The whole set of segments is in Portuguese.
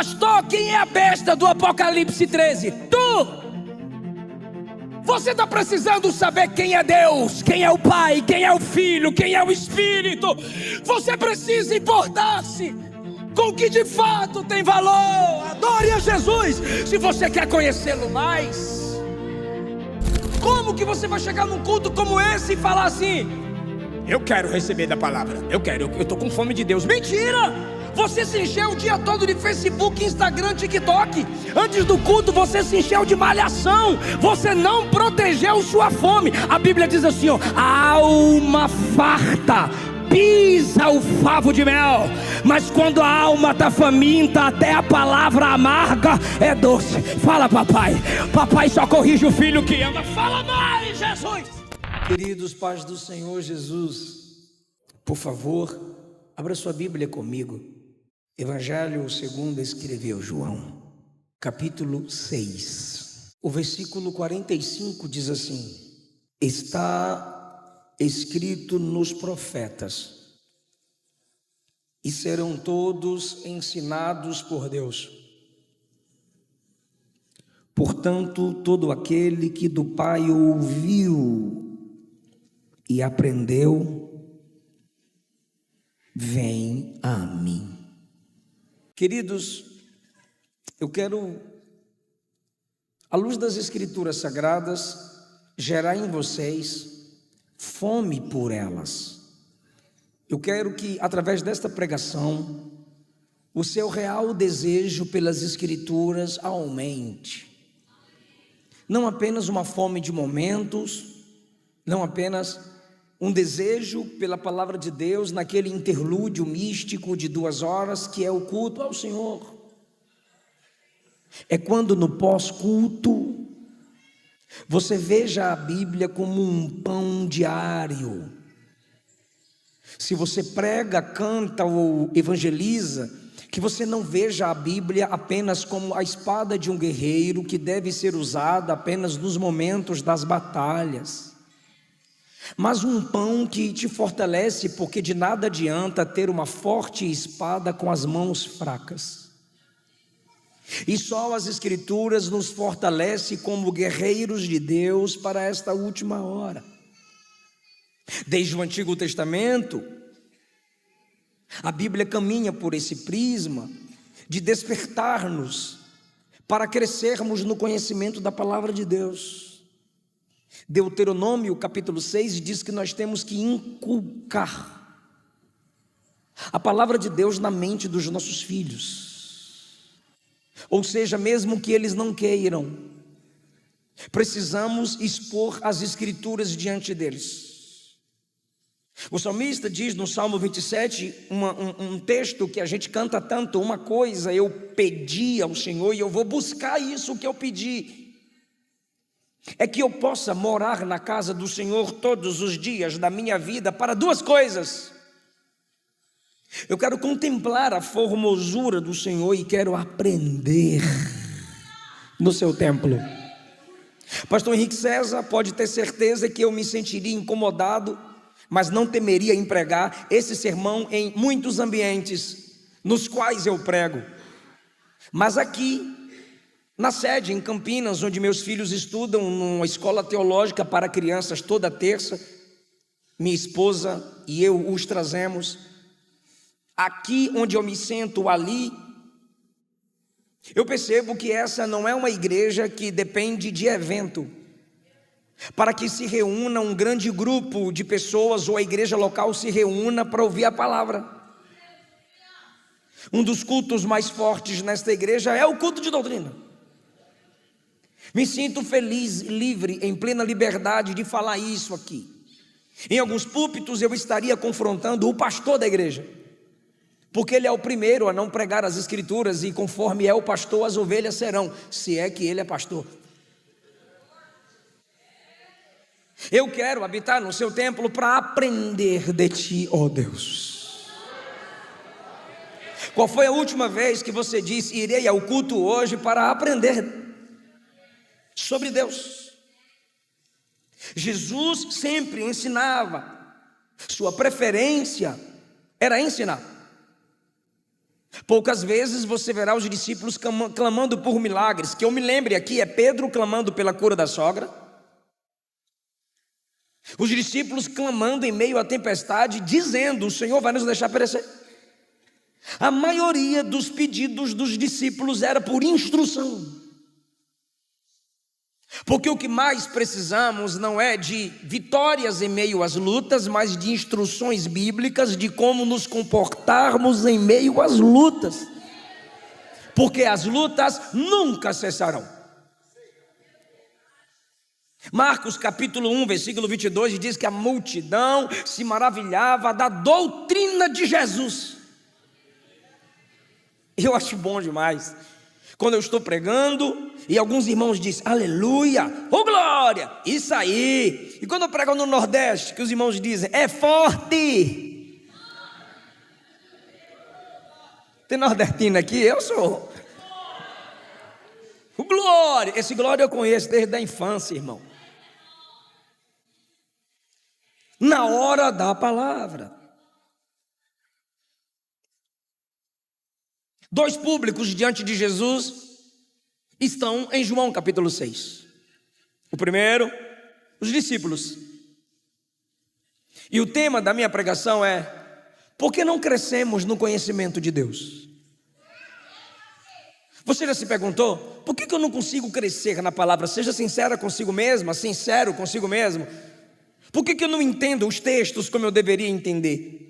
Pastor, quem é a besta do Apocalipse 13? Tu! Você está precisando saber quem é Deus, quem é o Pai, quem é o Filho, quem é o Espírito. Você precisa importar-se com o que de fato tem valor. Adore a Jesus. Se você quer conhecê-lo mais, como que você vai chegar num culto como esse e falar assim: eu quero receber da palavra, eu estou com fome de Deus? Mentira! Você se encheu o dia todo de Facebook, Instagram, TikTok. Antes do culto você se encheu de malhação. Você não protegeu sua fome. A Bíblia diz assim, ó: a alma farta pisa o favo de mel, mas quando a alma está faminta, até a palavra amarga é doce. Fala, papai. Papai só corrige o filho que ama. Fala mais, Jesus. Queridos pais do Senhor Jesus, por favor, abra sua Bíblia comigo. Evangelho segundo escreveu João, capítulo 6. O versículo 45 diz assim: está escrito nos profetas, e serão todos ensinados por Deus. Portanto, todo aquele que do Pai ouviu e aprendeu, vem a mim. Queridos, eu quero, à luz das Escrituras Sagradas, gerar em vocês fome por elas. Eu quero que, através desta pregação, o seu real desejo pelas Escrituras aumente. Não apenas uma fome de momentos, não apenas um desejo pela palavra de Deus naquele interlúdio místico de 2 horas que é o culto ao Senhor. É quando no pós-culto você veja a Bíblia como um pão diário. Se você prega, canta ou evangeliza, que você não veja a Bíblia apenas como a espada de um guerreiro que deve ser usada apenas nos momentos das batalhas, mas um pão que te fortalece, porque de nada adianta ter uma forte espada com as mãos fracas. E só as Escrituras nos fortalecem como guerreiros de Deus para esta última hora. Desde o Antigo Testamento, a Bíblia caminha por esse prisma de despertar-nos para crescermos no conhecimento da palavra de Deus. Deuteronômio capítulo 6 diz que nós temos que inculcar a palavra de Deus na mente dos nossos filhos. Ou seja, mesmo que eles não queiram, precisamos expor as Escrituras diante deles. O salmista diz no Salmo 27, um texto que a gente canta tanto: uma coisa eu pedi ao Senhor e eu vou buscar isso que eu pedi, é que eu possa morar na casa do Senhor todos os dias da minha vida para 2 coisas. Eu quero contemplar a formosura do Senhor e quero aprender no seu templo. Pastor Henrique César pode ter certeza que eu me sentiria incomodado, mas não temeria em pregar esse sermão em muitos ambientes nos quais eu prego. Mas aqui na sede em Campinas, onde meus filhos estudam numa escola teológica para crianças toda terça, minha esposa e eu os trazemos. Aqui onde eu me sento ali, eu percebo que essa não é uma igreja que depende de evento para que se reúna um grande grupo de pessoas ou a igreja local se reúna para ouvir a palavra. Um dos cultos mais fortes nesta igreja é o culto de doutrina. Me sinto feliz, livre, em plena liberdade de falar isso aqui. Em alguns púlpitos eu estaria confrontando o pastor da igreja, porque ele é o primeiro a não pregar as Escrituras, e conforme é o pastor, as ovelhas serão, se é que ele é pastor. Eu quero habitar no seu templo para aprender de ti, ó Deus. Qual foi a última vez que você disse: irei ao culto hoje para aprender sobre Deus? Jesus sempre ensinava, sua preferência era ensinar. Poucas vezes você verá os discípulos clamando por milagres. Que eu me lembre aqui, é Pedro clamando pela cura da sogra. Os discípulos clamando em meio à tempestade, dizendo: o Senhor vai nos deixar perecer. A maioria dos pedidos dos discípulos era por instrução. Porque o que mais precisamos não é de vitórias em meio às lutas, mas de instruções bíblicas de como nos comportarmos em meio às lutas. Porque as lutas nunca cessarão. Marcos capítulo 1, versículo 22 diz que a multidão se maravilhava da doutrina de Jesus. Eu acho bom demais quando eu estou pregando e alguns irmãos dizem: aleluia, oh glória, isso aí. E quando eu prego no Nordeste, que os irmãos dizem: é forte. Tem nordestino aqui? Eu sou. O glória, esse glória eu conheço desde a infância, irmão. Na hora da palavra. Dois públicos diante de Jesus estão em João capítulo 6. O primeiro, os discípulos. E o tema da minha pregação é: por que não crescemos no conhecimento de Deus? Você já se perguntou, por que eu não consigo crescer na palavra? Seja sincera consigo mesma, sincero consigo mesmo. Por que eu não entendo os textos como eu deveria entender?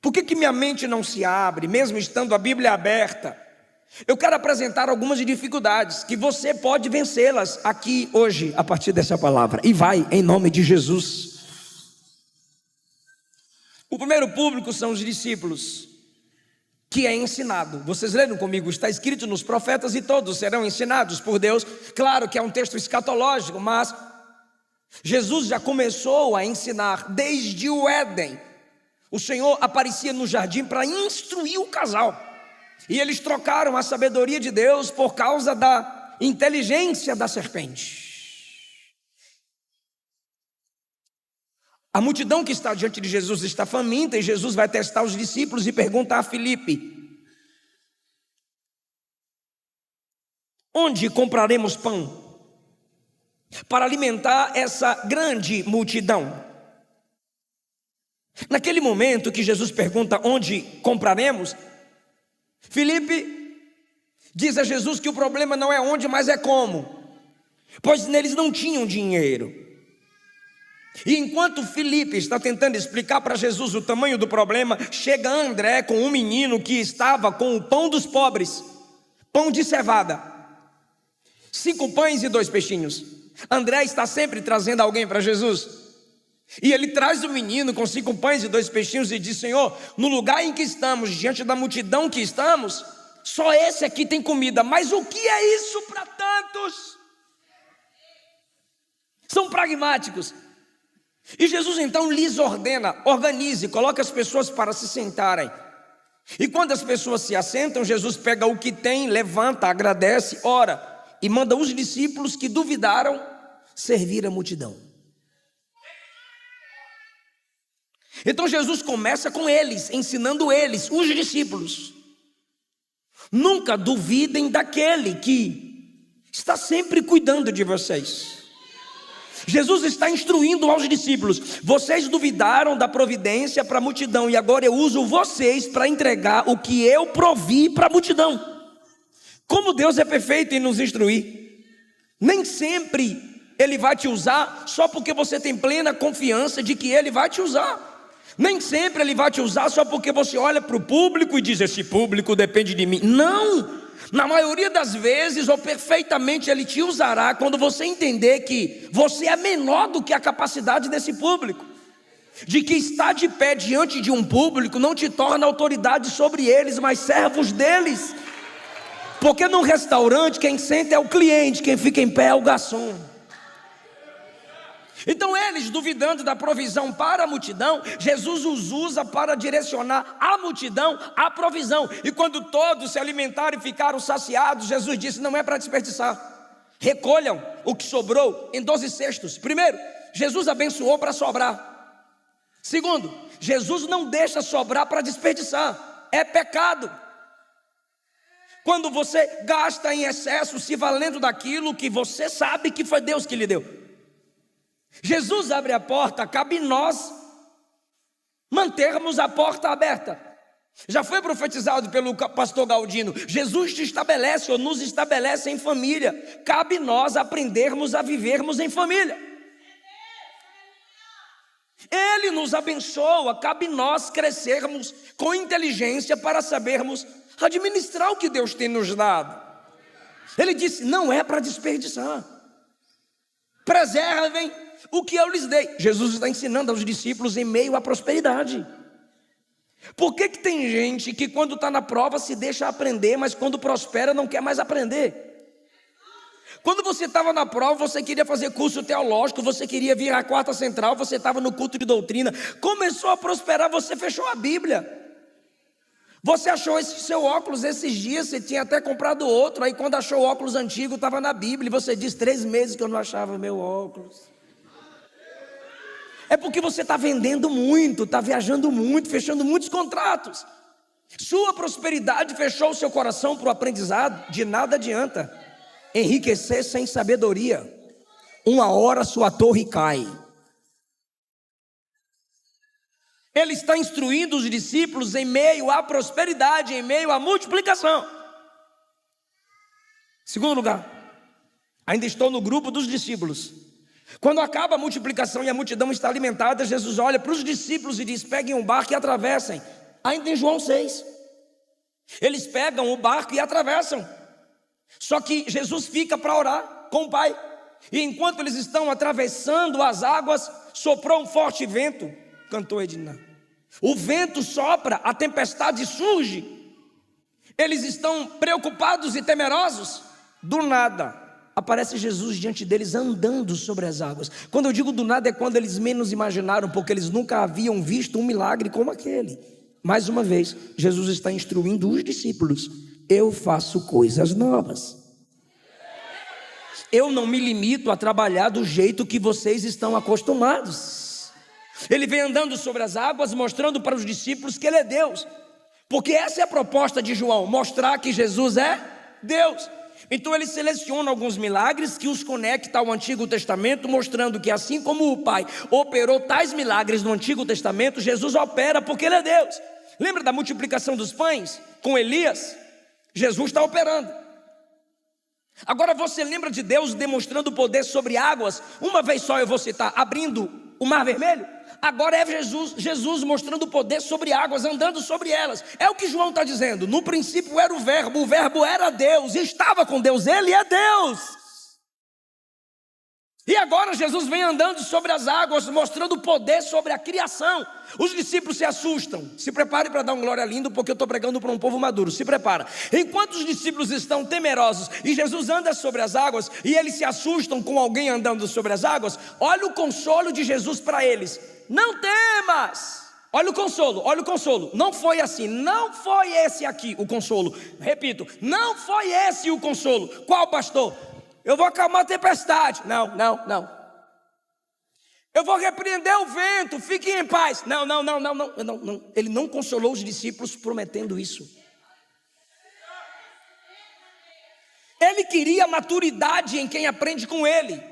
Por que minha mente não se abre, mesmo estando a Bíblia aberta? Eu quero apresentar algumas dificuldades, que você pode vencê-las aqui hoje, a partir dessa palavra. E vai, em nome de Jesus. O primeiro público são os discípulos, que é ensinado. Vocês leram comigo, está escrito nos profetas: e todos serão ensinados por Deus. Claro que é um texto escatológico, mas Jesus já começou a ensinar desde o Éden. O Senhor aparecia no jardim para instruir o casal, e eles trocaram a sabedoria de Deus por causa da inteligência da serpente. A multidão que está diante de Jesus está faminta, e Jesus vai testar os discípulos e pergunta a Filipe: onde compraremos pão para alimentar essa grande multidão? Naquele momento que Jesus pergunta onde compraremos, Filipe diz a Jesus que o problema não é onde, mas é como, pois neles não tinham dinheiro. E enquanto Filipe está tentando explicar para Jesus o tamanho do problema, chega André com um menino que estava com o pão dos pobres, pão de cevada, 5 pães e 2 peixinhos. André está sempre trazendo alguém para Jesus. E ele traz o menino com 5 pães e 2 peixinhos e diz: Senhor, no lugar em que estamos, diante da multidão que estamos, só esse aqui tem comida, mas o que é isso para tantos? São pragmáticos. E Jesus então lhes ordena: organize, coloque as pessoas para se sentarem. E quando as pessoas se assentam, Jesus pega o que tem, levanta, agradece, ora, e manda os discípulos que duvidaram servir a multidão. Então Jesus começa com eles, ensinando eles, os discípulos: nunca duvidem daquele que está sempre cuidando de vocês. Jesus está instruindo aos discípulos: vocês duvidaram da providência para a multidão, e agora eu uso vocês para entregar o que eu provi para a multidão. Como Deus é perfeito em nos instruir. Nem sempre Ele vai te usar só porque você tem plena confiança de que Ele vai te usar. Nem sempre Ele vai te usar só porque você olha para o público e diz: esse público depende de mim. Não! Na maioria das vezes, ou perfeitamente, Ele te usará quando você entender que você é menor do que a capacidade desse público. De que estar de pé diante de um público não te torna autoridade sobre eles, mas servos deles. Porque num restaurante, quem senta é o cliente, quem fica em pé é o garçom. Então eles, duvidando da provisão para a multidão, Jesus os usa para direcionar a multidão à provisão. E quando todos se alimentaram e ficaram saciados, Jesus disse: não é para desperdiçar, recolham o que sobrou em 12 cestos. Primeiro, Jesus abençoou para sobrar. Segundo, Jesus não deixa sobrar para desperdiçar, é pecado. Quando você gasta em excesso, se valendo daquilo que você sabe que foi Deus que lhe deu. Jesus abre a porta, cabe nós mantermos a porta aberta. Já foi profetizado pelo pastor Galdino: Jesus te estabelece ou nos estabelece em família. Cabe nós aprendermos a vivermos em família. Ele nos abençoa, cabe nós crescermos com inteligência para sabermos administrar o que Deus tem nos dado. Ele disse: não é para desperdiçar. Preservem o que eu lhes dei. Jesus está ensinando aos discípulos em meio à prosperidade. Por que tem gente que quando está na prova se deixa aprender, mas quando prospera não quer mais aprender? Quando você estava na prova, você queria fazer curso teológico, você queria vir à quarta central, você estava no culto de doutrina, começou a prosperar, você fechou a Bíblia. Você achou esse seu óculos esses dias, você tinha até comprado outro, aí quando achou o óculos antigo, estava na Bíblia, e você diz: 3 meses que eu não achava meu óculos. É porque você está vendendo muito, está viajando muito, fechando muitos contratos. Sua prosperidade fechou o seu coração para o aprendizado. De nada adianta enriquecer sem sabedoria. Uma hora sua torre cai. Ele está instruindo os discípulos em meio à prosperidade, em meio à multiplicação. Segundo lugar, ainda estou no grupo dos discípulos. Quando acaba a multiplicação e a multidão está alimentada, Jesus olha para os discípulos e diz: peguem um barco e atravessem. Ainda em João 6. Eles pegam o barco e atravessam. Só que Jesus fica para orar com o Pai. E enquanto eles estão atravessando as águas, soprou um forte vento. Cantou Edna. O vento sopra, a tempestade surge. Eles estão preocupados e temerosos. Do nada aparece Jesus diante deles andando sobre as águas. Quando eu digo do nada, é quando eles menos imaginaram, porque eles nunca haviam visto um milagre como aquele. Mais uma vez, Jesus está instruindo os discípulos: eu faço coisas novas. Eu não me limito a trabalhar do jeito que vocês estão acostumados. Ele vem andando sobre as águas, mostrando para os discípulos que Ele é Deus. Porque essa é a proposta de João, mostrar que Jesus é Deus. Então ele seleciona alguns milagres que os conecta ao Antigo Testamento, mostrando que assim como o Pai operou tais milagres no Antigo Testamento, Jesus opera porque Ele é Deus. Lembra da multiplicação dos pães com Elias? Jesus está operando. Agora você lembra de Deus demonstrando poder sobre águas? Uma vez só eu vou citar, abrindo o Mar Vermelho. Agora é Jesus mostrando poder sobre águas, andando sobre elas. É o que João está dizendo. No princípio era o verbo era Deus, e estava com Deus, Ele é Deus. E agora Jesus vem andando sobre as águas, mostrando poder sobre a criação. Os discípulos se assustam. Se prepare para dar um glória lindo, porque eu estou pregando para um povo maduro. Se prepara. Enquanto os discípulos estão temerosos e Jesus anda sobre as águas, e eles se assustam com alguém andando sobre as águas, olha o consolo de Jesus para eles: não temas. Olha o consolo, olha o consolo. Não foi assim, não foi esse aqui o consolo. Repito, não foi esse o consolo. Qual, pastor? Eu vou acalmar a tempestade. Não. Eu vou repreender o vento, fiquem em paz. Não. Ele não consolou os discípulos prometendo isso. Ele queria maturidade em quem aprende com ele.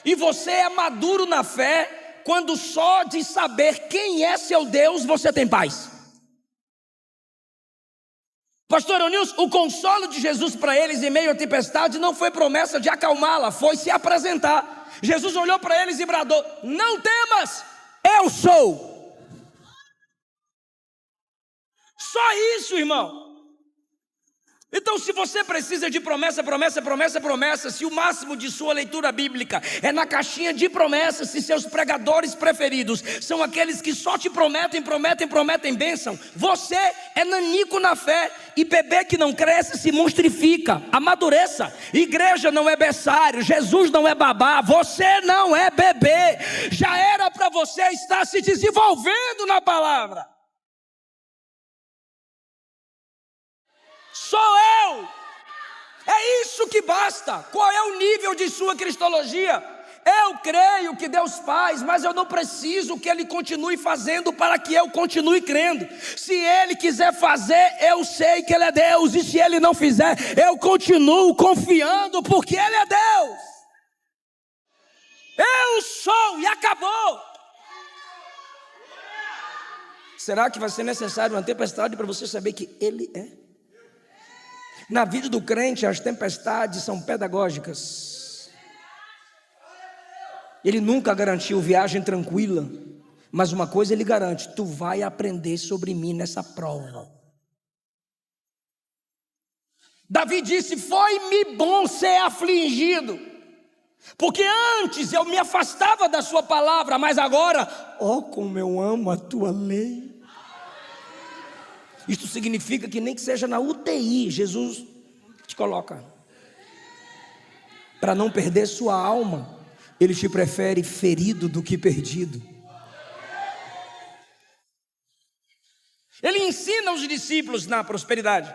E você é maduro na fé quando só de saber quem é seu Deus você tem paz. Pastor Onilson, o consolo de Jesus para eles em meio à tempestade não foi promessa de acalmá-la, foi se apresentar. Jesus olhou para eles e bradou: não temas, eu sou. Só isso, irmão. Então, se você precisa de promessa, se o máximo de sua leitura bíblica é na caixinha de promessas, se seus pregadores preferidos são aqueles que só te prometem bênção, você é nanico na fé, e bebê que não cresce se monstrifica. Amadureça. Igreja não é berçário, Jesus não é babá, você não é bebê. Já era para você estar se desenvolvendo na palavra. Sou eu. É isso que basta. Qual é o nível de sua cristologia? Eu creio que Deus faz, mas eu não preciso que Ele continue fazendo para que eu continue crendo. Se Ele quiser fazer, eu sei que Ele é Deus. E se Ele não fizer, eu continuo confiando, porque Ele é Deus. Eu sou e acabou. Será que vai ser necessário uma tempestade para você saber que Ele é? Na vida do crente, as tempestades são pedagógicas. Ele nunca garantiu viagem tranquila, mas uma coisa Ele garante: tu vai aprender sobre mim nessa prova. Davi disse: foi-me bom ser afligido, porque antes eu me afastava da sua palavra, mas agora, como eu amo a tua lei. Isso significa que nem que seja na UTI, Jesus te coloca. Para não perder sua alma, Ele te prefere ferido do que perdido. Ele ensina os discípulos na prosperidade.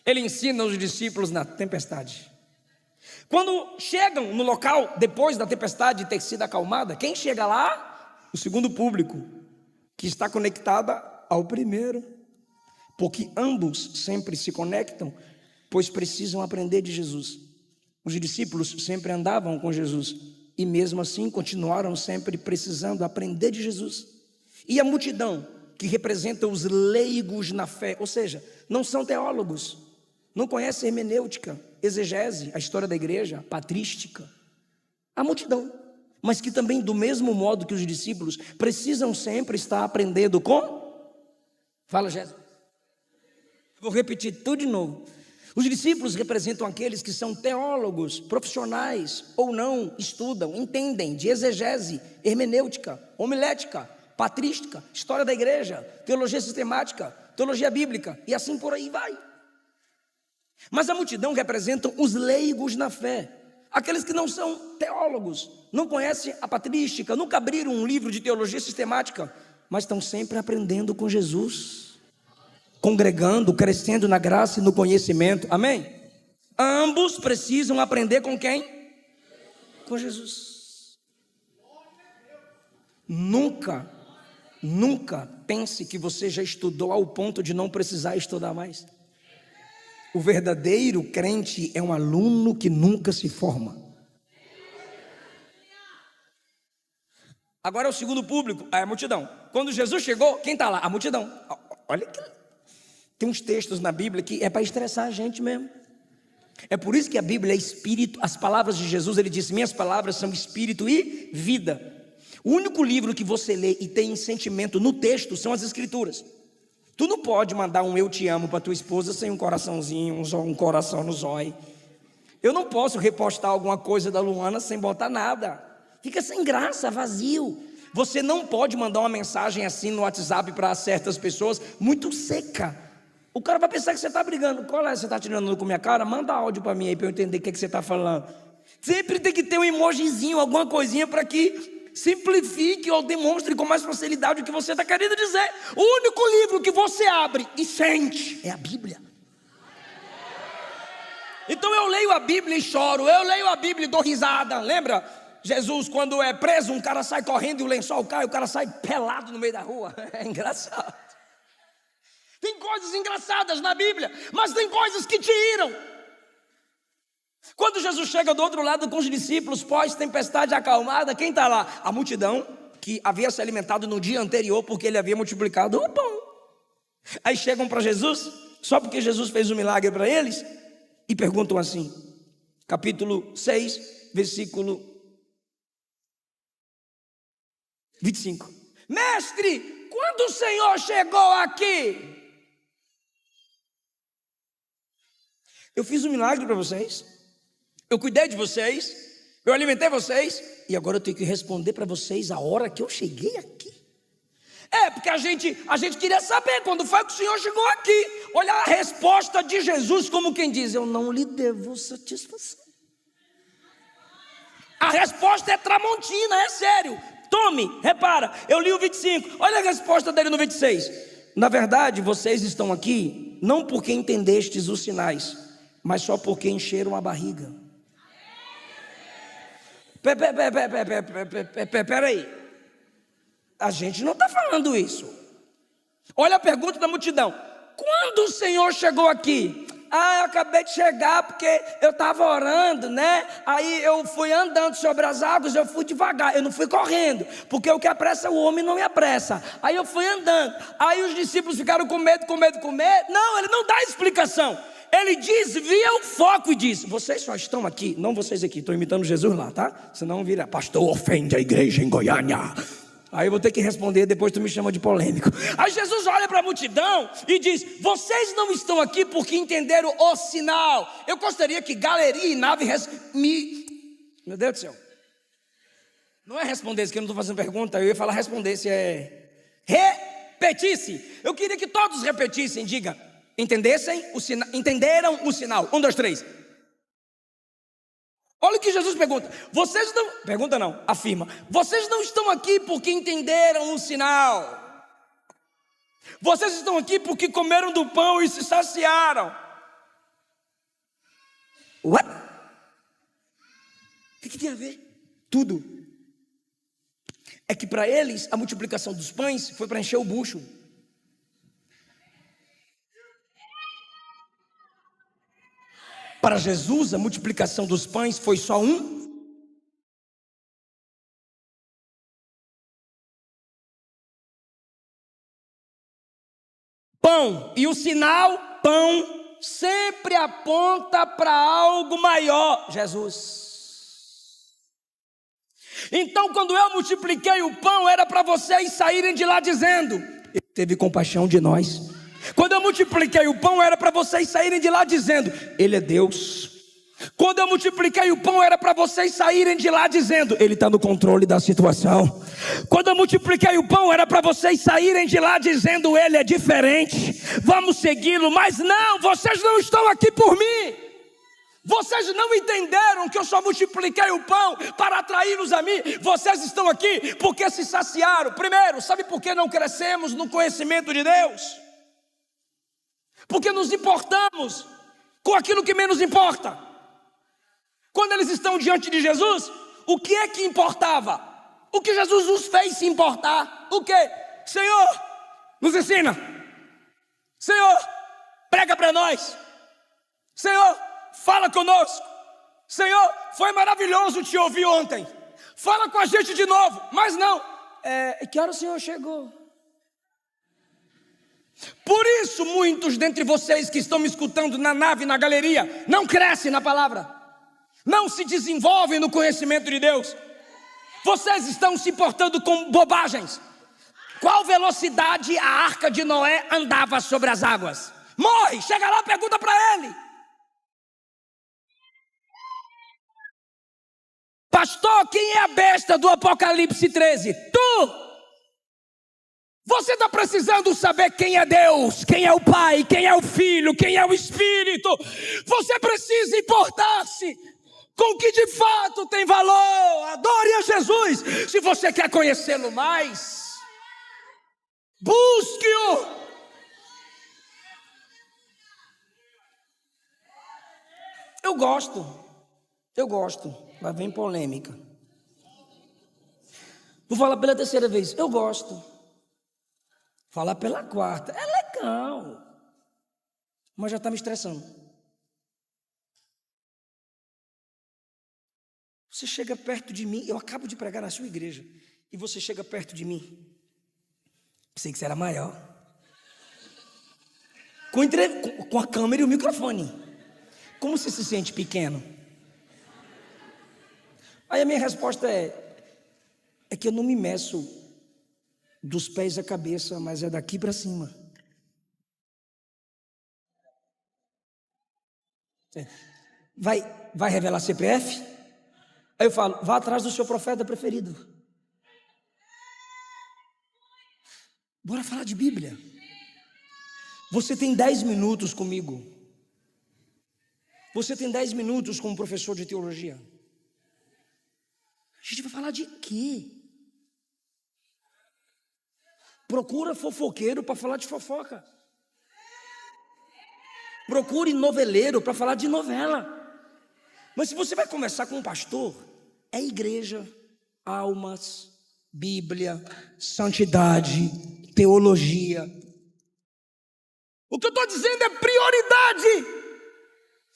Ele ensina os discípulos na tempestade. Quando chegam no local, depois da tempestade ter sido acalmada, quem chega lá? O segundo público, que está conectada ao primeiro. Porque ambos sempre se conectam, pois precisam aprender de Jesus. Os discípulos sempre andavam com Jesus, e mesmo assim continuaram sempre precisando aprender de Jesus. E a multidão, que representa os leigos na fé, ou seja, não são teólogos, não conhecem hermenêutica, exegese, a história da igreja, patrística. A multidão, mas que também, do mesmo modo que os discípulos, precisam sempre estar aprendendo com... Fala, Jéssica. Vou repetir tudo de novo. Os discípulos representam aqueles que são teólogos, profissionais ou não, estudam, entendem de exegese, hermenêutica, homilética, patrística, história da igreja, teologia sistemática, teologia bíblica e assim por aí vai. Mas a multidão representam os leigos na fé, aqueles que não são teólogos, não conhecem a patrística, nunca abriram um livro de teologia sistemática, mas estão sempre aprendendo com Jesus, congregando, crescendo na graça e no conhecimento, amém? Ambos precisam aprender com quem? Com Jesus. Nunca pense que você já estudou ao ponto de não precisar estudar mais. O verdadeiro crente é um aluno que nunca se forma. Agora é o segundo público, a multidão. Quando Jesus chegou, quem está lá? A multidão. Olha que... Tem uns textos na Bíblia que é para estressar a gente mesmo. É por isso que a Bíblia é espírito. As palavras de Jesus, Ele disse: minhas palavras são espírito e vida. O único livro que você lê e tem sentimento no texto são as Escrituras. Tu não pode mandar um eu te amo para tua esposa sem um coraçãozinho, um coração no zóio. Eu não posso repostar alguma coisa da Luana sem botar nada. Fica sem graça, vazio. Você não pode mandar uma mensagem assim no WhatsApp para certas pessoas, muito seca. O cara vai pensar que você está brigando. Qual é? Você está tirando com a minha cara? Manda áudio para mim aí para eu entender o que você está falando. Sempre tem que ter um emojizinho, alguma coisinha para que simplifique ou demonstre com mais facilidade o que você está querendo dizer. O único livro que você abre e sente é a Bíblia. Então eu leio a Bíblia e choro. Eu leio a Bíblia e dou risada. Lembra? Jesus, quando é preso, um cara sai correndo e o lençol cai, o cara sai pelado no meio da rua. É engraçado. Tem coisas engraçadas na Bíblia, mas tem coisas que te iram. Quando Jesus chega do outro lado com os discípulos, pós-tempestade acalmada, quem está lá? A multidão que havia se alimentado no dia anterior, porque Ele havia multiplicado o pão. Aí chegam para Jesus, só porque Jesus fez um milagre para eles, e perguntam assim, capítulo 6, versículo 25. Mestre, quando o Senhor chegou aqui? Eu fiz um milagre para vocês, eu cuidei de vocês, eu alimentei vocês, e agora eu tenho que responder para vocês a hora que eu cheguei aqui. Porque a gente queria saber quando foi que o Senhor chegou aqui. Olha a resposta de Jesus, como quem diz: eu não lhe devo satisfação. A resposta é tramontina, é sério. Tome, repara, eu li o 25, olha a resposta dele no 26. Na verdade, vocês estão aqui não porque entendestes os sinais, mas só porque encheram a barriga. Peraí, a gente não está falando isso. Olha a pergunta da multidão: quando o Senhor chegou aqui? Eu acabei de chegar porque eu estava orando, né? Aí eu fui andando sobre as águas, eu fui devagar, eu não fui correndo, porque o que apressa o homem não me apressa. Aí eu fui andando, aí os discípulos ficaram com medo. Não, ele não dá explicação. Ele desvia o foco e diz: vocês só estão aqui, não vocês aqui, estou imitando Jesus lá, tá? Senão vira, pastor ofende a igreja em Goiânia. Aí eu vou ter que responder, depois tu me chama de polêmico. Aí Jesus olha para a multidão e diz: vocês não estão aqui porque entenderam o sinal. Eu gostaria que galeria e nave Meu Deus do céu. Não é respondesse, que eu não estou fazendo pergunta. Eu ia falar respondesse, repetisse. Eu queria que todos repetissem, diga: entendessem o sinal, entenderam o sinal. 1, 2, 3. Olha o que Jesus pergunta. Vocês não... Pergunta não, afirma. Vocês não estão aqui porque entenderam o sinal. Vocês estão aqui porque comeram do pão e se saciaram. What? O que tem a ver? Tudo. É que para eles a multiplicação dos pães foi para encher o bucho. Para Jesus, a multiplicação dos pães foi só um pão. E o sinal, pão, sempre aponta para algo maior: Jesus. Então, quando eu multipliquei o pão, era para vocês saírem de lá dizendo: Ele teve compaixão de nós. Quando eu multipliquei o pão, era para vocês saírem de lá dizendo: Ele é Deus. Quando eu multipliquei o pão, era para vocês saírem de lá dizendo: Ele está no controle da situação. Quando eu multipliquei o pão, era para vocês saírem de lá dizendo: Ele é diferente, vamos segui-lo. Mas não, vocês não estão aqui por mim. Vocês não entenderam que eu só multipliquei o pão para atraí-los a mim. Vocês estão aqui porque se saciaram. Primeiro, sabe por que não crescemos no conhecimento de Deus? Porque nos importamos com aquilo que menos importa. Quando eles estão diante de Jesus, o que é que importava? O que Jesus os fez se importar? O que? Senhor, nos ensina. Senhor, prega para nós. Senhor, fala conosco. Senhor, foi maravilhoso te ouvir ontem. Fala com a gente de novo. Mas não, que hora o Senhor chegou? Por isso muitos dentre vocês que estão me escutando na nave, na galeria, não crescem na palavra, não se desenvolvem no conhecimento de Deus. Vocês estão se portando com bobagens. Qual velocidade a arca de Noé andava sobre as águas? Morre, chega lá, pergunta para ele. Pastor, quem é a besta do Apocalipse 13? Tu! Você está precisando saber quem é Deus, quem é o Pai, quem é o Filho, quem é o Espírito. Você precisa importar-se com o que de fato tem valor. Adore a Jesus. Se você quer conhecê-lo mais, busque-o. Eu gosto. Lá vem polêmica. Vou falar pela terceira vez. Eu gosto. Falar pela quarta, é legal, mas já está me estressando. Você chega perto de mim, eu acabo de pregar na sua igreja, e você chega perto de mim. Pensei que você era maior. Com a câmera e o microfone. Como você se sente pequeno? Aí a minha resposta é que eu não me meço dos pés à cabeça, mas é daqui para cima. Vai revelar CPF? Aí eu falo: vá atrás do seu profeta preferido. Bora falar de Bíblia. Você tem 10 minutos comigo. Você tem 10 minutos com um professor de teologia. A gente vai falar de quê? Procura fofoqueiro para falar de fofoca. Procure noveleiro para falar de novela. Mas se você vai conversar com um pastor, é igreja, almas, Bíblia, santidade, teologia. O que eu estou dizendo é prioridade.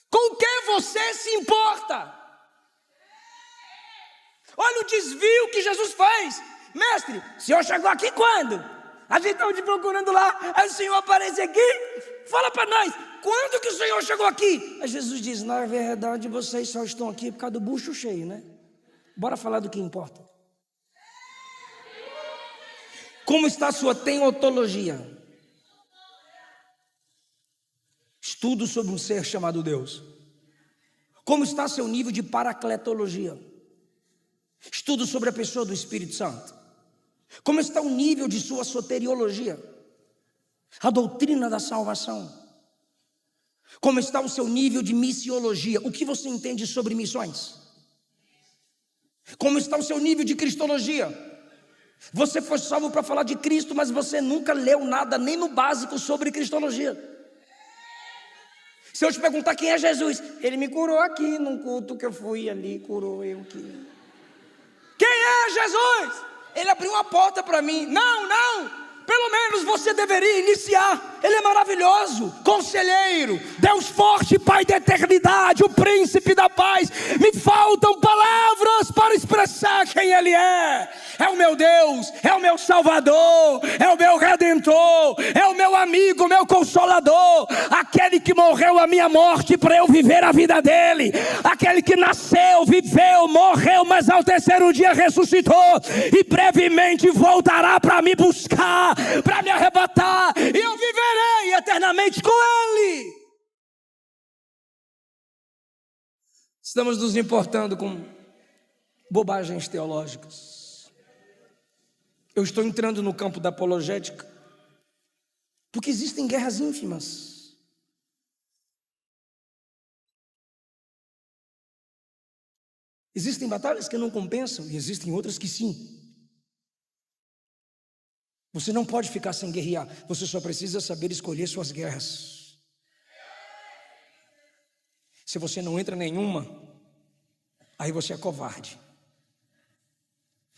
Com quem você se importa? Olha o desvio que Jesus fez. Mestre, o senhor chegou aqui quando? A gente estava te procurando lá, aí o senhor aparece aqui. Fala para nós, quando que o senhor chegou aqui? Aí Jesus diz, na verdade vocês só estão aqui por causa do bucho cheio, né? Bora falar do que importa. Como está a sua teotologia? Estudo sobre um ser chamado Deus. Como está seu nível de paracletologia? Estudo sobre a pessoa do Espírito Santo. Como está o nível de sua soteriologia? A doutrina da salvação. Como está o seu nível de missiologia? O que você entende sobre missões? Como está o seu nível de cristologia? Você foi salvo para falar de Cristo, mas você nunca leu nada, nem no básico, sobre cristologia. Se eu te perguntar quem é Jesus, ele me curou aqui num culto que eu fui ali, curou eu aqui. Quem é Jesus? Ele abriu uma porta para mim. Não, pelo menos você deveria iniciar. Ele é maravilhoso, conselheiro, Deus forte, Pai da eternidade, o príncipe da paz. Me faltam palavras para expressar quem Ele é. É o meu Deus, é o meu Salvador, é o meu Redentor, é o meu amigo, o meu Consolador, aquele que morreu a minha morte para eu viver a vida dele, aquele que nasceu, viveu, morreu, mas ao terceiro dia ressuscitou e brevemente voltará para me buscar, para me arrebatar, e eu viverei eternamente com Ele. Estamos nos importando com bobagens teológicas. Eu estou entrando no campo da apologética, porque existem guerras ínfimas. Existem batalhas que não compensam, e existem outras que sim. Você não pode ficar sem guerrear, você só precisa saber escolher suas guerras. Se você não entra em nenhuma, aí você é covarde.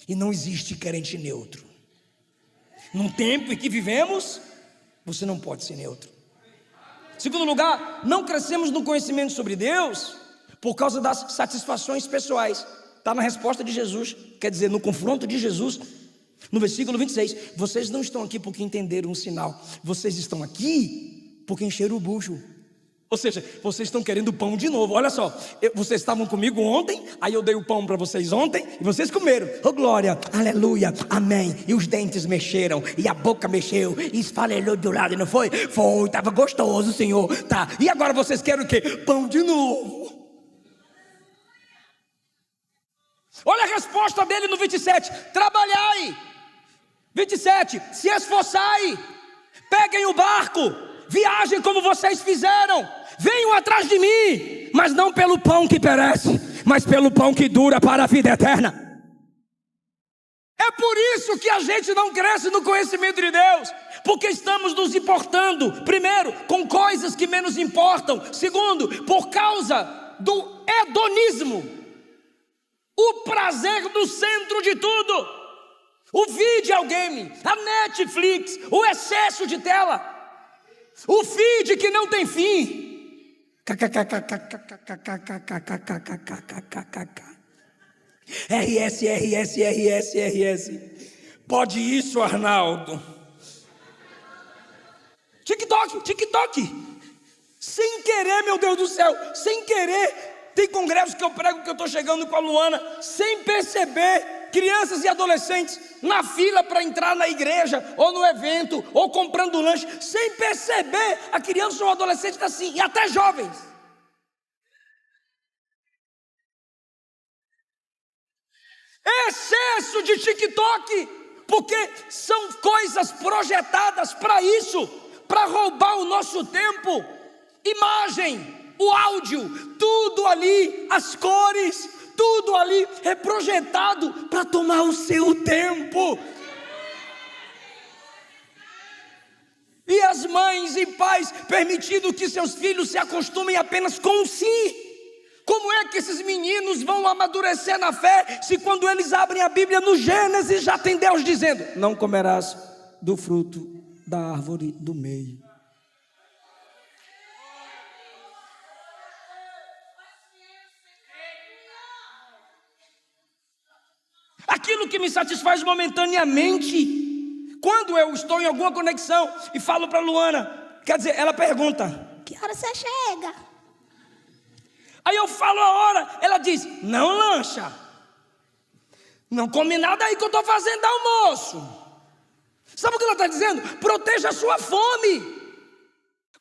E não existe crente neutro. Num tempo em que vivemos, você não pode ser neutro. Segundo lugar, não crescemos no conhecimento sobre Deus por causa das satisfações pessoais. Está na resposta de Jesus, quer dizer, no confronto de Jesus. No versículo 26, vocês não estão aqui porque entenderam um sinal, vocês estão aqui porque encheram o bucho. Ou seja, vocês estão querendo pão de novo. Olha só, vocês estavam comigo ontem, aí eu dei o pão para vocês ontem, e vocês comeram. Oh glória, aleluia, amém. E os dentes mexeram, e a boca mexeu, e esfarelou de um lado, não foi? Foi, estava gostoso, Senhor. Tá, e agora vocês querem o quê? Pão de novo. Olha a resposta dele no 27, trabalhai. 27, se esforçai, peguem o barco, viajem como vocês fizeram, venham atrás de mim, mas não pelo pão que perece, mas pelo pão que dura para a vida eterna. É por isso que a gente não cresce no conhecimento de Deus, porque estamos nos importando, primeiro, com coisas que menos importam, segundo, por causa do hedonismo, o prazer do centro de tudo, o videogame, a Netflix, o excesso de tela, o feed que não tem fim. RS. Pode isso, Arnaldo. TikTok. Sem querer, meu Deus do céu, sem querer. Tem congressos que eu prego que eu estou chegando com a Luana, sem perceber. Crianças e adolescentes na fila para entrar na igreja, ou no evento, ou comprando lanche, sem perceber, a criança ou o adolescente está assim, e até jovens. Excesso de TikTok, porque são coisas projetadas para isso, para roubar o nosso tempo. Imagem, o áudio, tudo ali, as cores, tudo ali é projetado para tomar o seu tempo. E as mães e pais permitindo que seus filhos se acostumem apenas com si. Como é que que esses meninos vão amadurecer na fé se quando eles abrem a Bíblia no Gênesis já tem Deus dizendo: não comerás do fruto da árvore do meio. Aquilo que me satisfaz momentaneamente, quando eu estou em alguma conexão e falo para Luana, quer dizer, ela pergunta: que hora você chega? Aí eu falo a hora, ela diz: não lancha, não come nada aí que eu estou fazendo almoço. Sabe o que ela está dizendo? Proteja a sua fome.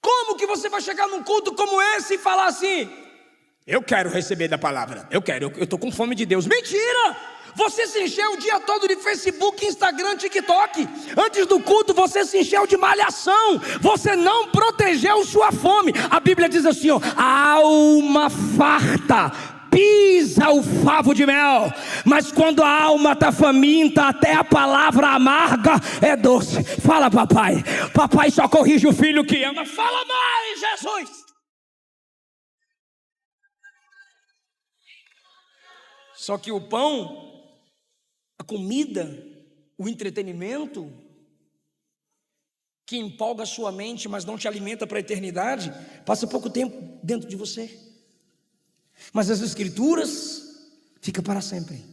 Como que você vai chegar num culto como esse e falar assim: eu quero receber da palavra, eu estou com fome de Deus? Mentira! Você se encheu o dia todo de Facebook, Instagram, TikTok. Antes do culto você se encheu de malhação. Você não protegeu sua fome. A Bíblia diz assim, ó: a alma farta pisa o favo de mel, mas quando a alma está faminta, até a palavra amarga é doce. Fala, papai. Papai só corrige o filho que ama. Fala mais, Jesus. Só que o pão, a comida, o entretenimento, que empolga a sua mente, mas não te alimenta para a eternidade, passa pouco tempo dentro de você. Mas as Escrituras ficam para sempre.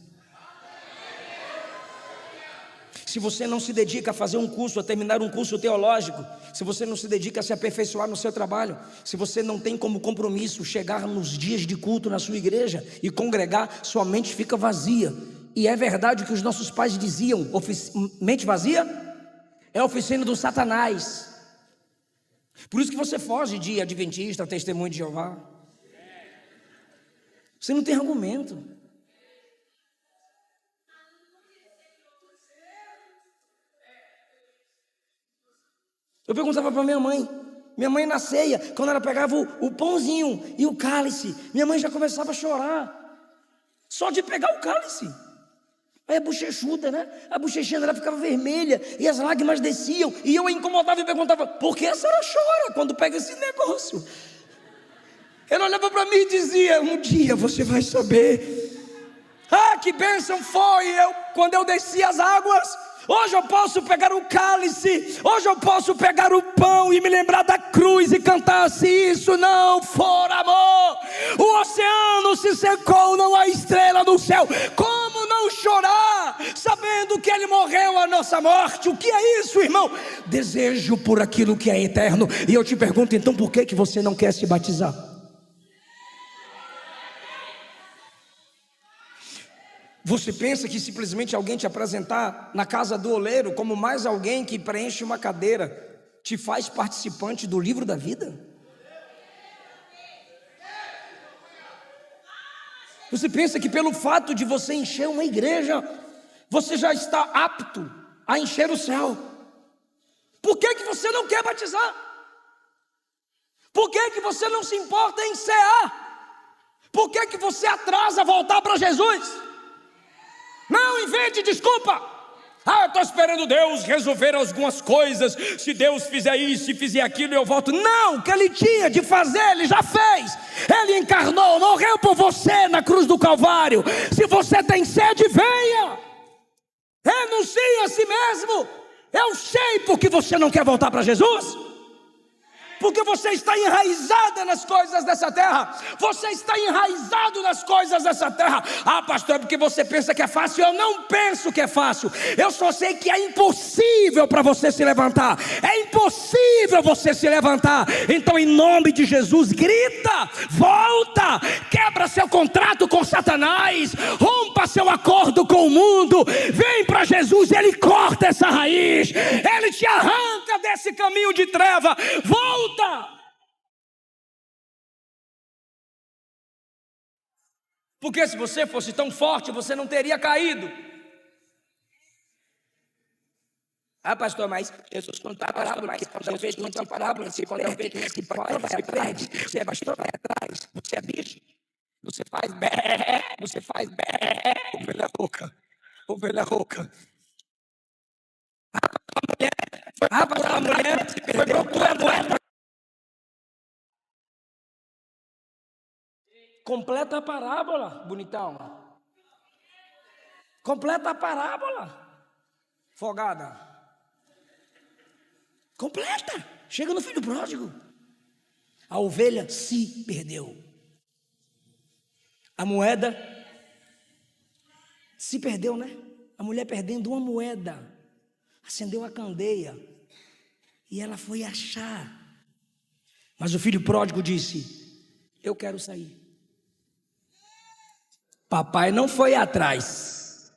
Se você não se dedica a fazer um curso, a terminar um curso teológico, se você não se dedica a se aperfeiçoar no seu trabalho, se você não tem como compromisso chegar nos dias de culto na sua igreja e congregar, sua mente fica vazia. E é verdade o que os nossos pais diziam: mente vazia é a oficina do Satanás. Por isso que você foge de adventista, testemunho de Jeová. Você não tem argumento. Eu perguntava para minha mãe na ceia, quando ela pegava o pãozinho e o cálice, minha mãe já começava a chorar, só de pegar o cálice. Aí a bochechuda, né? A bochechinha dela ficava vermelha e as lágrimas desciam. E eu a incomodava e perguntava: por que a senhora chora quando pega esse negócio? Ela olhava para mim e dizia: um dia você vai saber. Ah, que bênção foi quando eu desci as águas. Hoje eu posso pegar o cálice, hoje eu posso pegar o pão e me lembrar da cruz e cantar: se isso não for amor, o oceano se secou, não há estrela no céu. Como não chorar, sabendo que Ele morreu a nossa morte? O que é isso, irmão? Desejo por aquilo que é eterno. E eu te pergunto, então, por que você não quer se batizar? Você pensa que simplesmente alguém te apresentar na casa do oleiro como mais alguém que preenche uma cadeira te faz participante do livro da vida? Você pensa que pelo fato de você encher uma igreja, você já está apto a encher o céu? Por que você não quer batizar? Por que você não se importa em cear? Por que você atrasa voltar para Jesus? Não invente desculpa. Eu estou esperando Deus resolver algumas coisas. Se Deus fizer isso, se fizer aquilo, eu volto. Não, o que Ele tinha de fazer, Ele já fez. Ele encarnou, morreu por você na cruz do Calvário. Se você tem sede, venha. Renuncie a si mesmo. Eu sei porque você não quer voltar para Jesus. Porque você está enraizada nas coisas dessa terra. Você está enraizado nas coisas dessa terra. Pastor, é porque você pensa que é fácil. Eu não penso que é fácil. Eu só sei que é impossível para você se levantar. É impossível você se levantar. Então, em nome de Jesus, grita, volta, quebra seu contrato com Satanás, rompa seu acordo com o mundo, vem para Jesus. Ele corta essa raiz, Ele te arranca desse caminho de treva. Volta. Porque se você fosse tão forte, você não teria caído. Pastor, mas Jesus conta a parábola, que quando eu vejo muita parábola, se quando eu vejo esse parábola, você aprende. Você é pastor, vai atrás, você é bicho, você faz bé, ovelha rouca. A mulher foi procurando ela. Completa a parábola, bonitão. Completa a parábola, folgada. Completa. Chega no filho pródigo. A ovelha se perdeu. A moeda se perdeu, né? A mulher perdendo uma moeda. Acendeu a candeia. E ela foi achar. Mas o filho pródigo disse: eu quero sair. Papai não foi atrás.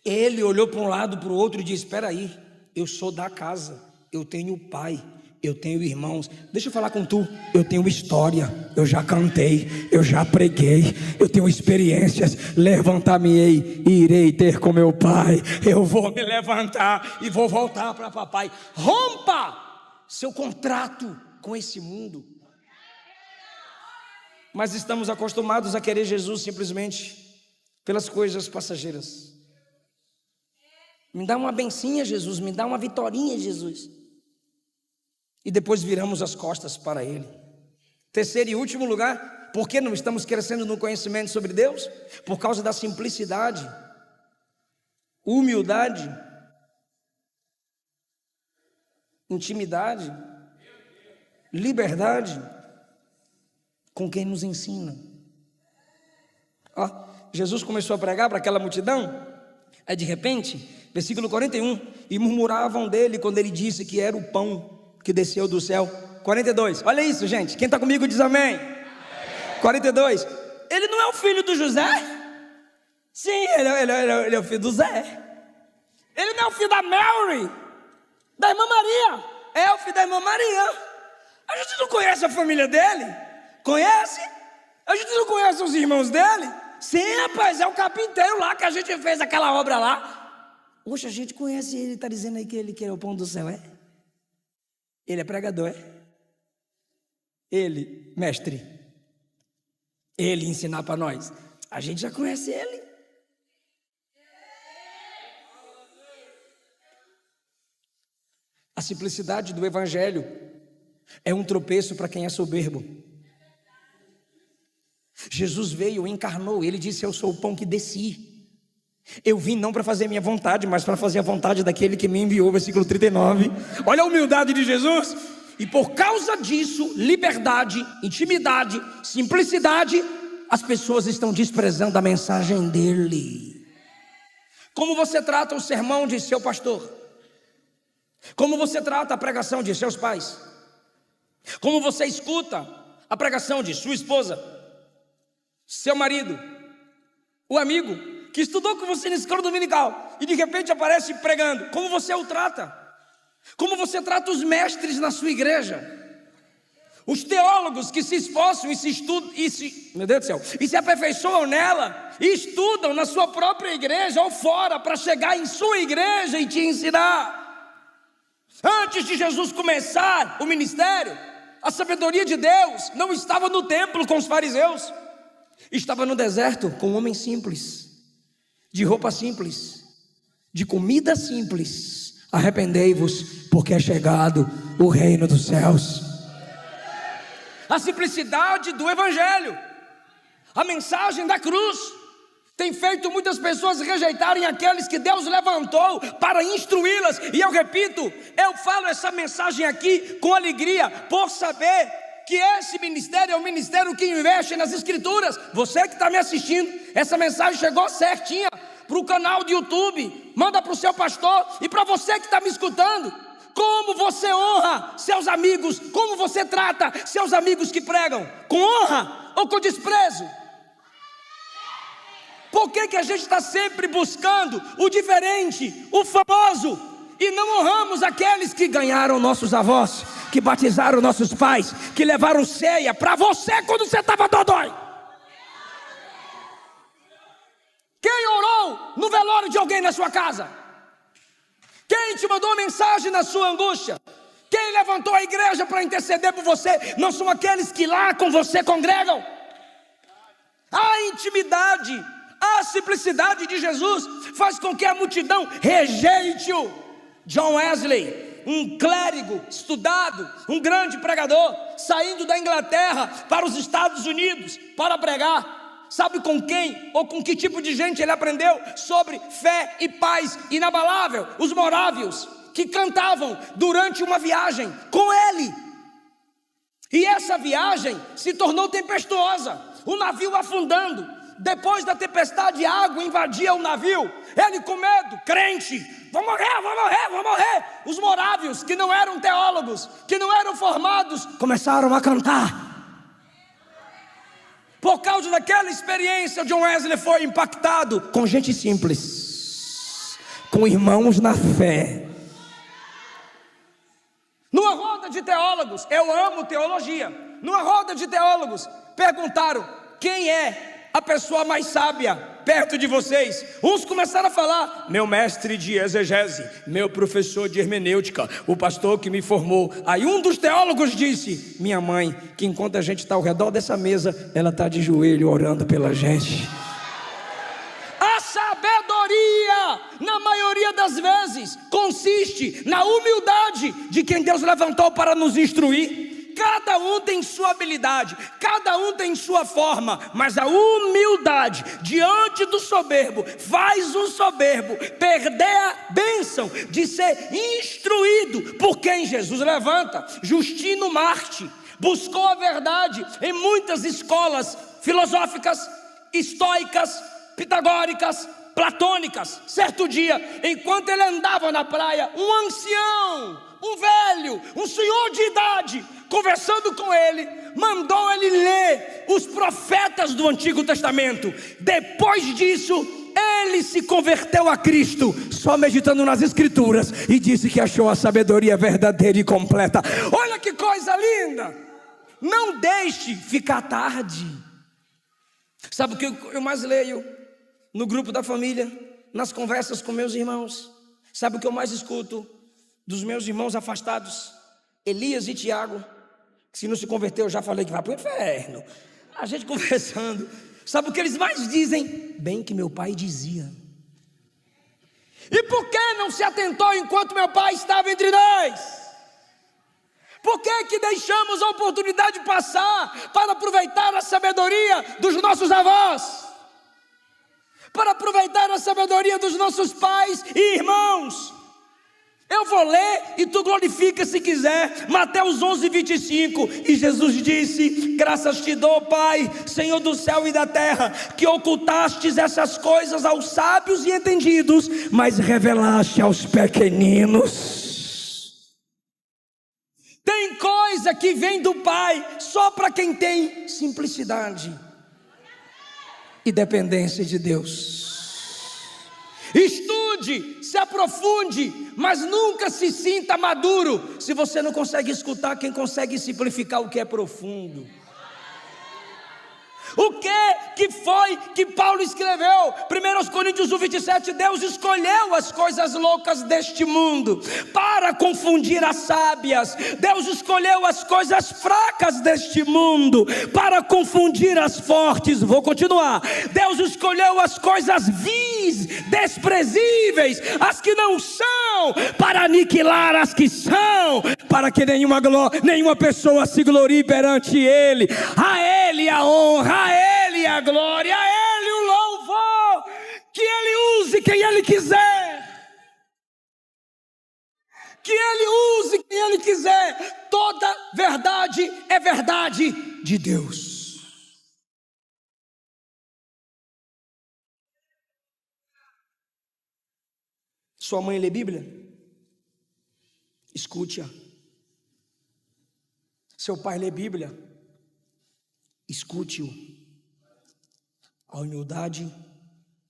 Ele olhou para um lado, para o outro e disse: espera aí, eu sou da casa, eu tenho pai, eu tenho irmãos. Deixa eu falar com tu, eu tenho história, eu já cantei, eu já preguei, eu tenho experiências. Levantar-me-ei e irei ter com meu pai. Eu vou me levantar e vou voltar para papai. Rompa seu contrato com esse mundo. Mas estamos acostumados a querer Jesus simplesmente pelas coisas passageiras. Me dá uma bencinha, Jesus, me dá uma vitorinha, Jesus. E depois viramos as costas para Ele. Terceiro e último lugar, por que não estamos crescendo no conhecimento sobre Deus? Por causa da simplicidade, humildade, intimidade, liberdade com quem nos ensina. Jesus começou a pregar para aquela multidão. Aí de repente, versículo 41, e murmuravam dele quando ele disse que era o pão que desceu do céu. 42, olha isso, gente, quem está comigo diz amém. 42, ele não é o filho do José? Sim, ele é o filho do Zé. Ele não é o filho da Mary, da irmã Maria. É o filho da irmã Maria. A gente não conhece a família dele? Conhece? A gente não conhece os irmãos dele? Sim, rapaz, é o carpinteiro lá que a gente fez aquela obra lá. Poxa, a gente conhece ele, está dizendo aí que ele quer o pão do céu, é? Ele é pregador, é? Ele, mestre, ele ensinar para nós. A gente já conhece ele. A simplicidade do evangelho é um tropeço para quem é soberbo. Jesus veio, encarnou, ele disse: eu sou o pão que desci. Eu vim não para fazer minha vontade, mas para fazer a vontade daquele que me enviou. Versículo 39. Olha a humildade de Jesus. E por causa disso, liberdade, intimidade, simplicidade, as pessoas estão desprezando a mensagem dele. Como você trata o sermão de seu pastor? Como você trata a pregação de seus pais? Como você escuta a pregação de sua esposa, seu marido, o amigo que estudou com você na escola dominical e de repente aparece pregando? Como você o trata? Como você trata os mestres na sua igreja? Os teólogos que se esforçam e se estudam meu Deus do céu, e se aperfeiçoam nela e estudam na sua própria igreja ou fora para chegar em sua igreja e te ensinar. Antes de Jesus começar o ministério, a sabedoria de Deus não estava no templo com os fariseus, estava no deserto com um homem simples, de roupa simples, de comida simples. Arrependei-vos, porque é chegado o reino dos céus. A simplicidade do evangelho, a mensagem da cruz, tem feito muitas pessoas rejeitarem aqueles que Deus levantou para instruí-las. E eu repito, eu falo essa mensagem aqui com alegria, por saber que esse ministério é um ministério que investe nas escrituras. Você que está me assistindo, essa mensagem chegou certinha para o canal do YouTube. Manda para o seu pastor. E para você que está me escutando, como você honra seus amigos? Como você trata seus amigos que pregam? Com honra ou com desprezo? Por que a gente está sempre buscando o diferente, o famoso, e não honramos aqueles que ganharam nossos avós, que batizaram nossos pais, que levaram ceia para você quando você estava dodói? Quem orou no velório de alguém na sua casa? Quem te mandou mensagem na sua angústia? Quem levantou a igreja para interceder por você? Não são aqueles que lá com você congregam? A intimidade, a simplicidade de Jesus faz com que a multidão rejeite-o. John Wesley, um clérigo estudado, um grande pregador, saindo da Inglaterra para os Estados Unidos para pregar. Sabe com quem ou com que tipo de gente ele aprendeu sobre fé e paz inabalável? Os morávios, que cantavam durante uma viagem com ele. E essa viagem se tornou tempestuosa, o navio afundando. Depois da tempestade, a água invadia o navio. Ele com medo, crente, vou morrer, vou morrer, vou morrer. Os morávios, que não eram teólogos, que não eram formados, começaram a cantar. Por causa daquela experiência, John Wesley foi impactado com gente simples, com irmãos na fé. Numa roda de teólogos, eu amo teologia. Numa roda de teólogos, perguntaram: quem é a pessoa mais sábia perto de vocês? Uns começaram a falar: meu mestre de exegese, meu professor de hermenêutica, o pastor que me formou. Aí um dos teólogos disse: minha mãe, que enquanto a gente está ao redor dessa mesa, ela está de joelho orando pela gente. A sabedoria, na maioria das vezes, consiste na humildade de quem Deus levantou para nos instruir. Cada um tem sua habilidade, cada um tem sua forma, mas a humildade diante do soberbo faz o soberbo perder a bênção de ser instruído por quem Jesus levanta. Justino Marte buscou a verdade em muitas escolas filosóficas, estoicas, pitagóricas, platônicas. Certo dia, enquanto ele andava na praia, um ancião, um velho, um senhor de idade, conversando com ele, mandou ele ler os profetas do Antigo Testamento. Depois disso, ele se converteu a Cristo, só meditando nas Escrituras, e disse que achou a sabedoria verdadeira e completa. Olha que coisa linda! Não deixe ficar tarde. Sabe o que eu mais leio no grupo da família, nas conversas com meus irmãos? Sabe o que eu mais escuto dos meus irmãos afastados? Elias e Tiago, que se não se converteu, eu já falei que vai para o inferno. A gente conversando, sabe o que eles mais dizem? Bem que meu pai dizia. E por que não se atentou enquanto meu pai estava entre nós? Por que deixamos a oportunidade passar para aproveitar a sabedoria dos nossos avós? Para aproveitar a sabedoria dos nossos pais e irmãos? Eu vou ler e tu glorifica se quiser. Mateus 11:25. E Jesus disse: graças te dou, Pai, Senhor do céu e da terra, que ocultastes essas coisas aos sábios e entendidos, mas revelaste aos pequeninos. Tem coisa que vem do Pai só para quem tem simplicidade e dependência de Deus. Estude, se aprofunde, mas nunca se sinta maduro se você não consegue escutar quem consegue simplificar o que é profundo. O que foi que Paulo escreveu? 1 Coríntios 1:27. Deus escolheu as coisas loucas deste mundo para confundir as sábias. Deus escolheu as coisas fracas deste mundo para confundir as fortes. Vou continuar. Deus escolheu as coisas vis, desprezíveis, as que não são, para aniquilar as que são, para que nenhuma pessoa se glorie perante Ele. A Ele a honra, a Ele a glória, a Ele o louvor, que Ele use quem Ele quiser, que Ele use quem Ele quiser. Toda verdade é verdade de Deus. Sua mãe lê Bíblia? Escute-a. Seu pai lê Bíblia? Escute-o. A humildade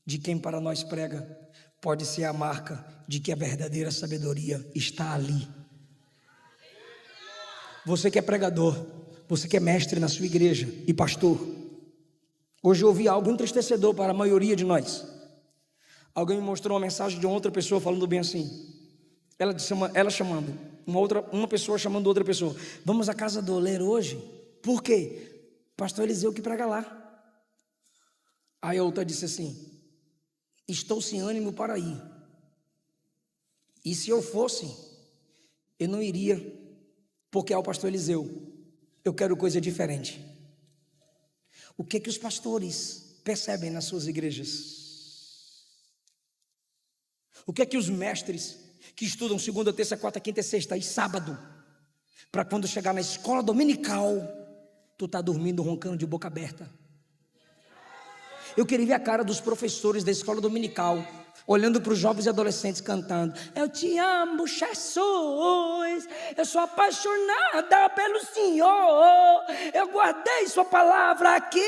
de quem para nós prega pode ser a marca de que a verdadeira sabedoria está ali. Você que é pregador, você que é mestre na sua igreja e pastor, hoje eu ouvi algo entristecedor para a maioria de nós. Alguém me mostrou uma mensagem de outra pessoa falando bem assim. Ela chamando uma pessoa chamando outra pessoa: vamos à casa do oleiro hoje? Por quê? Pastor Eliseu que prega lá. Aí a outra disse assim: estou sem ânimo para ir. E se eu fosse, eu não iria, porque é o pastor Eliseu. Eu quero coisa diferente. O que os pastores percebem nas suas igrejas? O que os mestres que estudam segunda, terça, quarta, quinta e sexta e sábado, para quando chegar na escola dominical, tu está dormindo, roncando de boca aberta? Eu queria ver a cara dos professores da escola dominical, olhando para os jovens e adolescentes cantando: eu te amo, Jesus, eu sou apaixonada pelo Senhor, eu guardei sua palavra aqui.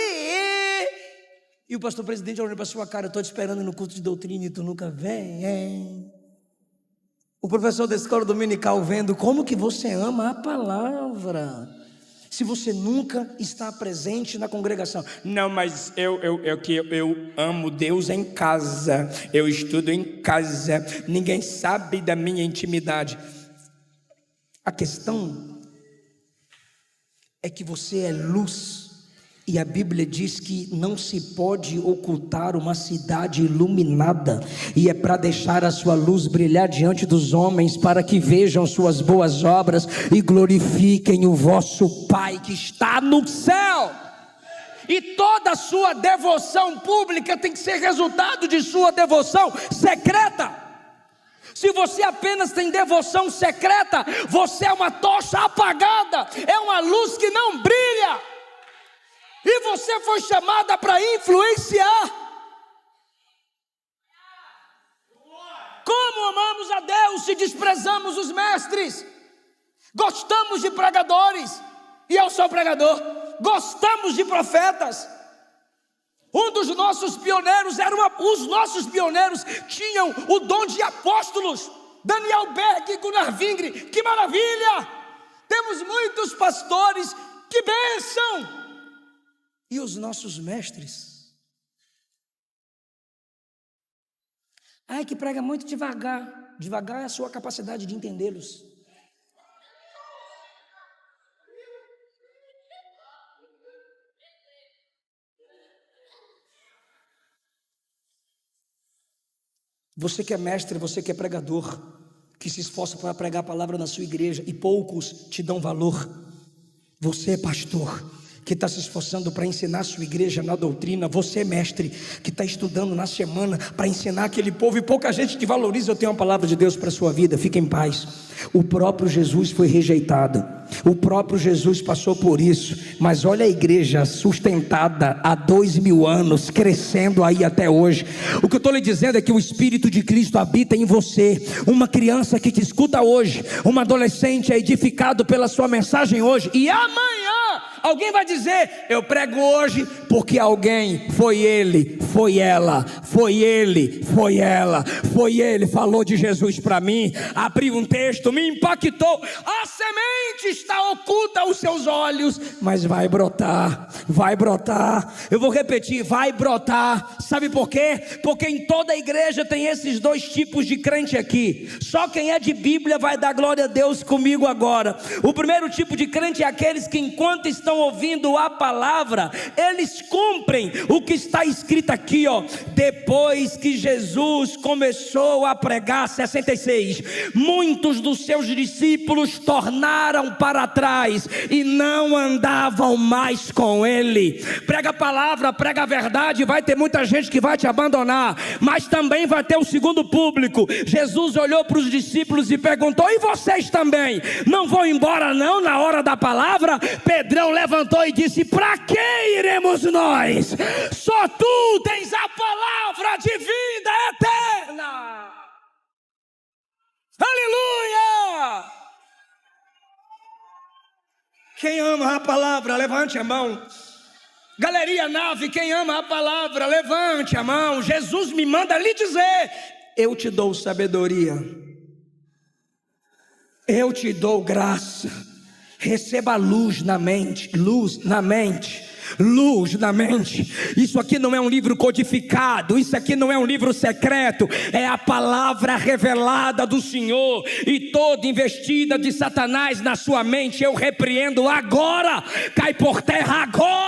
E o pastor presidente olhando para a sua cara: eu estou te esperando no culto de doutrina e tu nunca vem, hein? O professor da escola dominical vendo como que você ama a palavra, se você nunca está presente na congregação. Não, mas eu amo Deus em casa, eu estudo em casa, ninguém sabe da minha intimidade. A questão é que você é luz, e a Bíblia diz que não se pode ocultar uma cidade iluminada, e é para deixar a sua luz brilhar diante dos homens, para que vejam suas boas obras e glorifiquem o vosso Pai que está no céu. E toda a sua devoção pública tem que ser resultado de sua devoção secreta. Se você apenas tem devoção secreta, você é uma tocha apagada, é uma luz que não brilha. E você foi chamada para influenciar. Como amamos a Deus se desprezamos os mestres? Gostamos de pregadores, e eu sou pregador. Gostamos de profetas. Um dos nossos pioneiros os nossos pioneiros tinham o dom de apóstolos. Daniel Berg e Gunnar Vingre, que maravilha! Temos muitos pastores, que bênção! E os nossos mestres? Ai, que prega muito devagar. Devagar é a sua capacidade de entendê-los. Você que é mestre, você que é pregador, que se esforça para pregar a palavra na sua igreja, e poucos te dão valor. Você é pastor, que está se esforçando para ensinar a sua igreja na doutrina. Você é mestre, que está estudando na semana para ensinar aquele povo, e pouca gente te valoriza. Eu tenho uma palavra de Deus para a sua vida, fique em paz. O próprio Jesus foi rejeitado, o próprio Jesus passou por isso, mas olha a igreja sustentada há 2000 anos, crescendo aí até hoje. O que eu estou lhe dizendo é que o Espírito de Cristo habita em você. Uma criança que te escuta hoje, um adolescente é edificado pela sua mensagem hoje, e amanhã alguém vai dizer: eu prego hoje porque alguém, foi ele, foi ela, foi ele, foi ela, foi ele, falou de Jesus para mim, abriu um texto, me impactou. A semente está oculta aos seus olhos, mas vai brotar, vai brotar. Eu vou repetir: vai brotar. Sabe por quê? Porque em toda a igreja tem esses dois tipos de crente aqui. Só quem é de Bíblia vai dar glória a Deus comigo agora. O primeiro tipo de crente é aqueles que, enquanto estão ouvindo a palavra, eles cumprem o que está escrito aqui, ó. Depois que Jesus começou a pregar, 66, muitos dos seus discípulos tornaram para trás e não andavam mais com ele. Prega a palavra, prega a verdade. Vai ter muita gente que vai te abandonar, mas também vai ter o segundo público. Jesus olhou para os discípulos e perguntou: e vocês também não vão embora não na hora da palavra? Pedrão levantou e disse: para que iremos nós? Só tu tens a palavra de vida eterna. Aleluia! Quem ama a palavra, levante a mão. Galeria Nave, quem ama a palavra, levante a mão. Jesus me manda lhe dizer: eu te dou sabedoria, eu te dou graça. Receba luz na mente, luz na mente, luz na mente. Isso aqui não é um livro codificado, isso aqui não é um livro secreto, é a palavra revelada do Senhor. E toda investida de Satanás na sua mente eu repreendo agora, cai por terra agora.